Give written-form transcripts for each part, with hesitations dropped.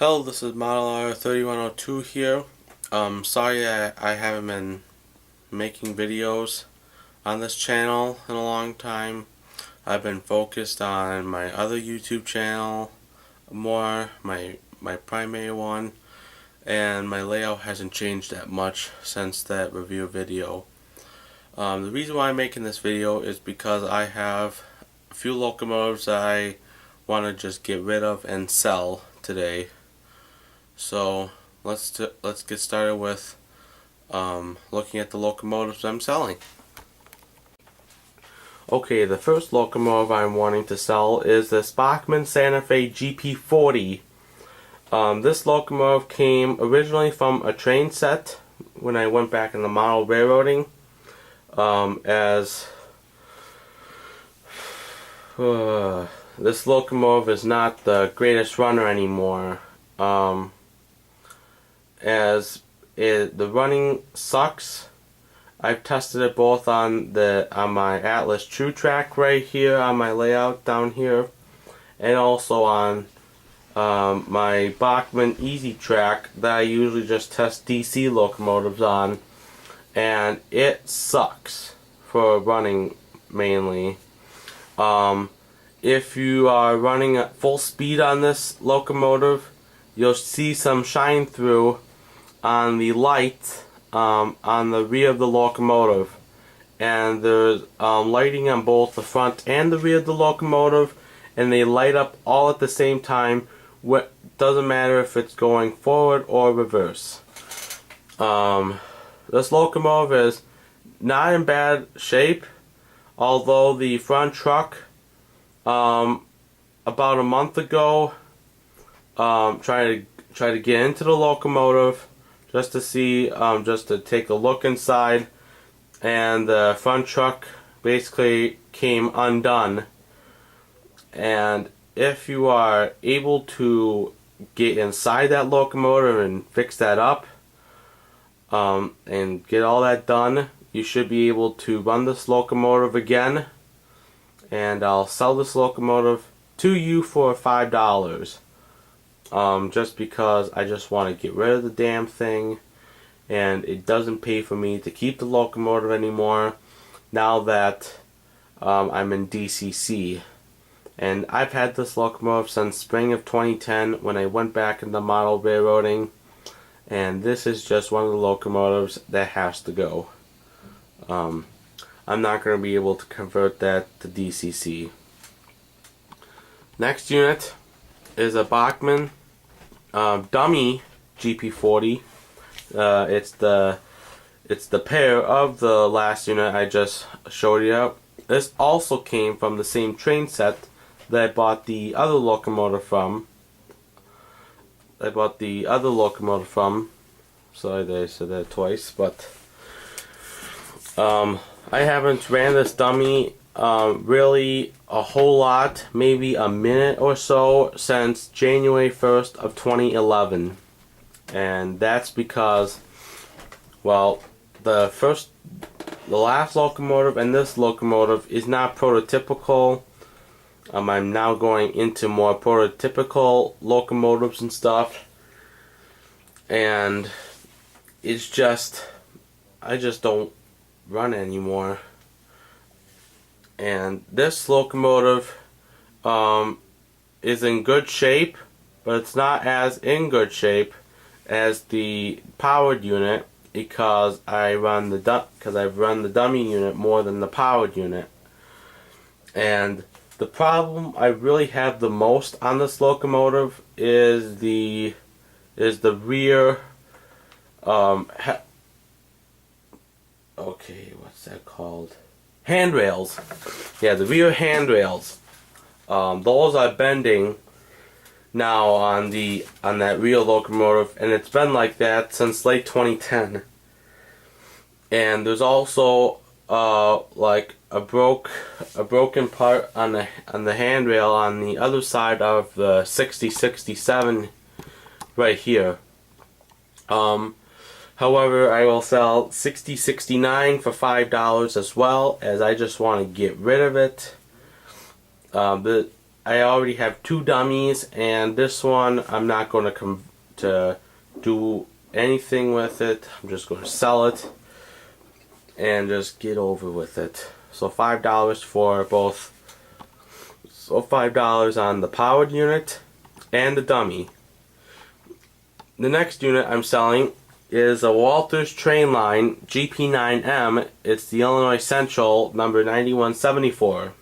Hello, this is Model R3102 here. Sorry I haven't been making videos on this channel in a long time. I've been focused on my other YouTube channel more, my primary one, and my layout hasn't changed that much since that review video. The reason why I'm making this video is because I have a few locomotives that I want to just get rid of and sell today. So let's get started with looking at the locomotives I'm selling. Okay, the first locomotive I'm wanting to sell is this Bachmann Santa Fe GP40. This locomotive came originally from a train set when I went back in the model railroading. This locomotive is not the greatest runner anymore. The running sucks. I've tested it both on my Atlas True Track right here on my layout down here, and also on my Bachmann Easy Track that I usually just test DC locomotives on, and it sucks for running mainly. If you are running at full speed on this locomotive, you'll see some shine through on the light on the rear of the locomotive, and there's lighting on both the front and the rear of the locomotive, and they light up all at the same time. Doesn't matter if it's going forward or reverse. This locomotive is not in bad shape, although the front truck about a month ago tried to get into the locomotive just to see, just to take a look inside, and the front truck basically came undone. And if you are able to get inside that locomotive and fix that up, and get all that done, you should be able to run this locomotive again, and I'll sell this locomotive to you for $5. Just because I just want to get rid of the damn thing, and it doesn't pay for me to keep the locomotive anymore now that I'm in DCC. And I've had this locomotive since spring of 2010 when I went back into model railroading, and this is just one of the locomotives that has to go. I'm not going to be able to convert that to DCC. Next unit is a Bachmann dummy GP40. It's the pair of the last unit I just showed you. This also came from the same train set that I bought the other locomotive from. Sorry that I said that twice, but I haven't ran this dummy really a whole lot, maybe a minute or so, since January 1st of 2011. And that's because, well, the last locomotive and this locomotive is not prototypical. I'm now going into more prototypical locomotives and stuff, and it's just, I just don't run anymore. And this locomotive is in good shape, but it's not as in good shape as the powered unit, because I've run the dummy unit more than the powered unit. And the problem I really have the most on this locomotive is the rear okay, what's that called? Handrails. Yeah, the rear handrails. Those are bending now on that rear locomotive, and it's been like that since late 2010. And there's also like a broken part on the handrail on the other side of the 6067 right here. However, I will sell 6069 for $5 as well, as I just want to get rid of it. I already have 2 dummies, and this one I'm not going to do anything with it. I'm just going to sell it and just get over with it. So $5 for both. So $5 on the powered unit and the dummy. The next unit I'm selling is a Walthers Trainline GP9M. It's the Illinois Central number 9174.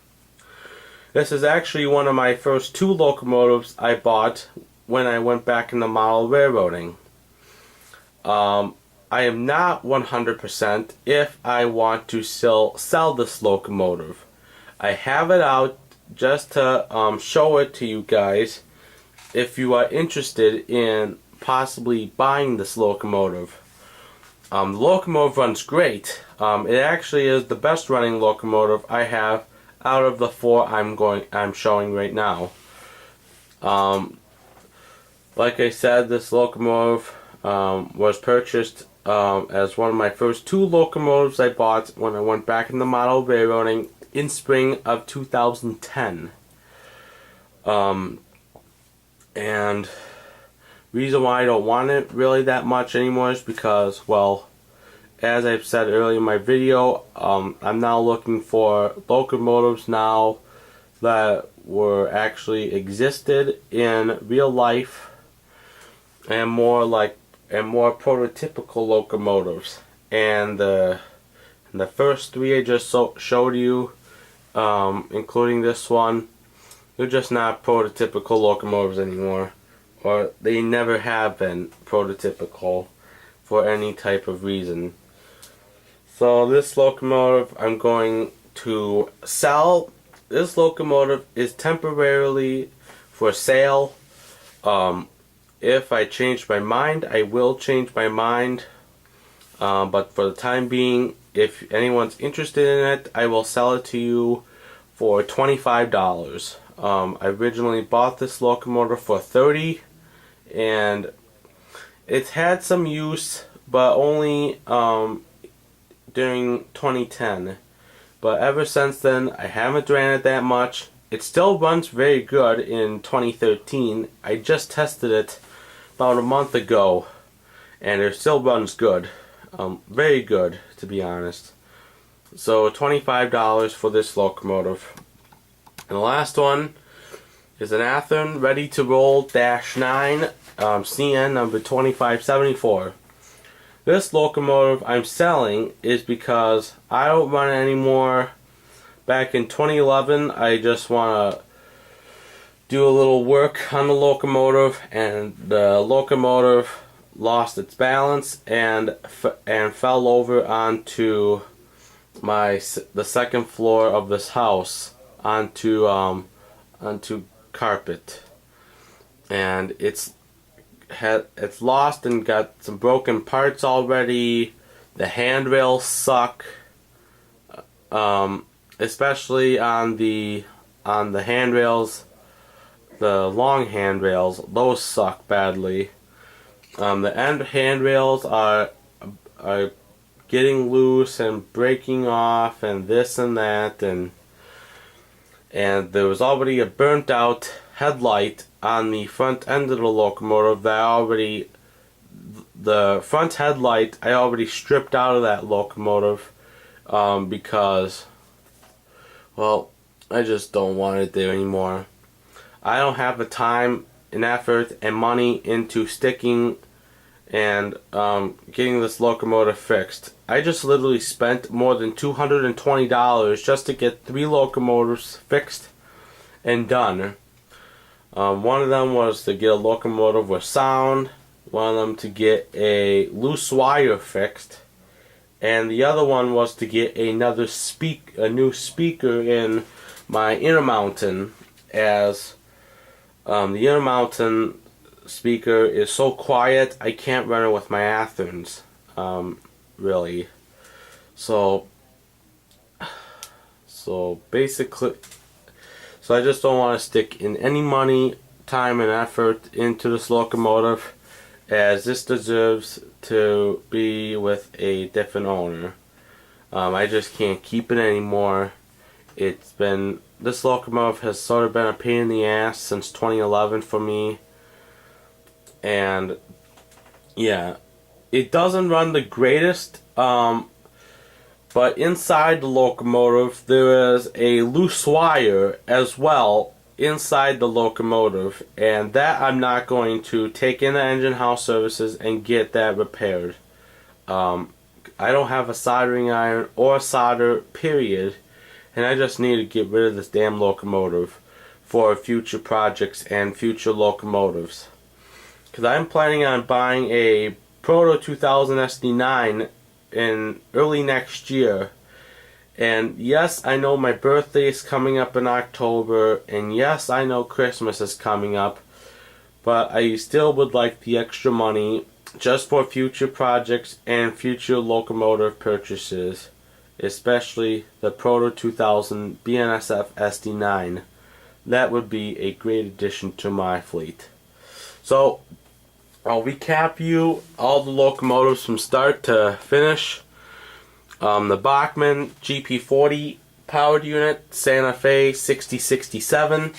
This is actually one of my first 2 locomotives I bought when I went back into model railroading. I am not 100% if I want to sell this locomotive. I have it out just to show it to you guys if you are interested in possibly buying this locomotive. The locomotive runs great. It actually is the best running locomotive I have out of the 4 I'm showing right now. Like I said, this locomotive was purchased as one of my first 2 locomotives I bought when I went back into model railroading in spring of 2010. And reason why I don't want it really that much anymore is because, well, as I've said earlier in my video, I'm now looking for locomotives now that were actually existed in real life, and more prototypical locomotives. And the first 3 I just showed you, including this one, they're just not prototypical locomotives anymore, or they never have been prototypical for any type of reason. So this locomotive I'm going to sell. This locomotive is temporarily for sale. If I change my mind, I will change my mind. But for the time being, if anyone's interested in it, I will sell it to you for $25. I originally bought this locomotive for $30, and it's had some use, but only during 2010. But ever since then, I haven't ran it that much. It still runs very good in 2013. I just tested it about a month ago, and it still runs good. Very good, to be honest. So $25 for this locomotive. And the last one is an Athearn Ready-to-Roll -9 CN number 2574. This locomotive I'm selling is because I don't run it anymore. Back in 2011, I just want to do a little work on the locomotive, and the locomotive lost its balance and fell over onto the second floor of this house, onto carpet, and it's lost and got some broken parts already. The handrails suck, especially on the handrails, the long handrails. Those suck badly. The end handrails are getting loose and breaking off, and this and that, and there was already a burnt out headlight on the front end of the locomotive the front headlight I already stripped out of that locomotive because, well, I just don't want it there anymore. I don't have the time and effort and money into sticking and getting this locomotive fixed. I just literally spent more than $220 just to get 3 locomotives fixed and done. One of them was to get a locomotive with sound, one of them to get a loose wire fixed, and the other one was to get a new speaker in my Intermountain, as the Intermountain speaker is so quiet I can't run it with my Athearns, really. So basically, I just don't want to stick in any money, time, and effort into this locomotive, as this deserves to be with a different owner. I just can't keep it anymore. It's been this locomotive has sort of been a pain in the ass since 2011 for me. And yeah, it doesn't run the greatest, but inside the locomotive there is a loose wire as well inside the locomotive, and that I'm not going to take in the engine house services and get that repaired. I don't have a soldering iron or solder, period, and I just need to get rid of this damn locomotive for future projects and future locomotives. Because I'm planning on buying a Proto 2000 SD9 in early next year. And yes, I know my birthday is coming up in October, and yes, I know Christmas is coming up, but I still would like the extra money just for future projects and future locomotive purchases, especially the Proto 2000 BNSF SD9. That would be a great addition to my fleet. So, I'll recap you all the locomotives from start to finish. The Bachmann GP40 powered unit, Santa Fe 6067,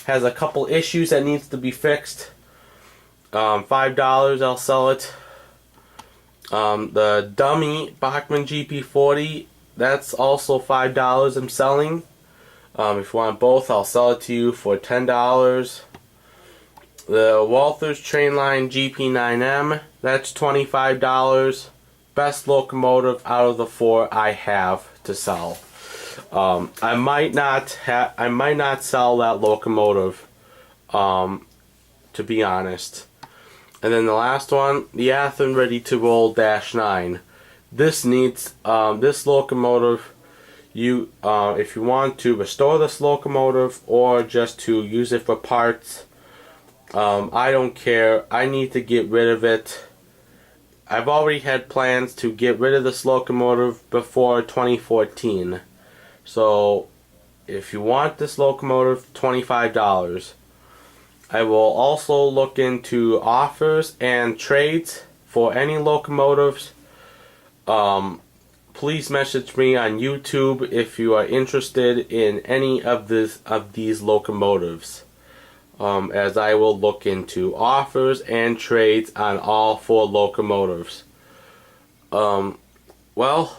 has a couple issues that needs to be fixed. $5 I'll sell it. The dummy Bachmann GP40, that's also $5 I'm selling. If you want both, I'll sell it to you for $10. The Walthers Trainline GP9M, that's $25. Best locomotive out of the 4 I have to sell. I might not sell that locomotive, to be honest. And then the last one, the Athearn Ready-to-Roll -9. This needs this locomotive. If you want to restore this locomotive or just to use it for parts, I don't care. I need to get rid of it. I've already had plans to get rid of this locomotive before 2014. So, if you want this locomotive, $25. I will also look into offers and trades for any locomotives. Please message me on YouTube if you are interested in any of these locomotives. As I will look into offers and trades on all 4 locomotives. Well,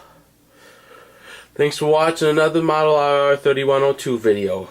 thanks for watching another Model R 3102 video.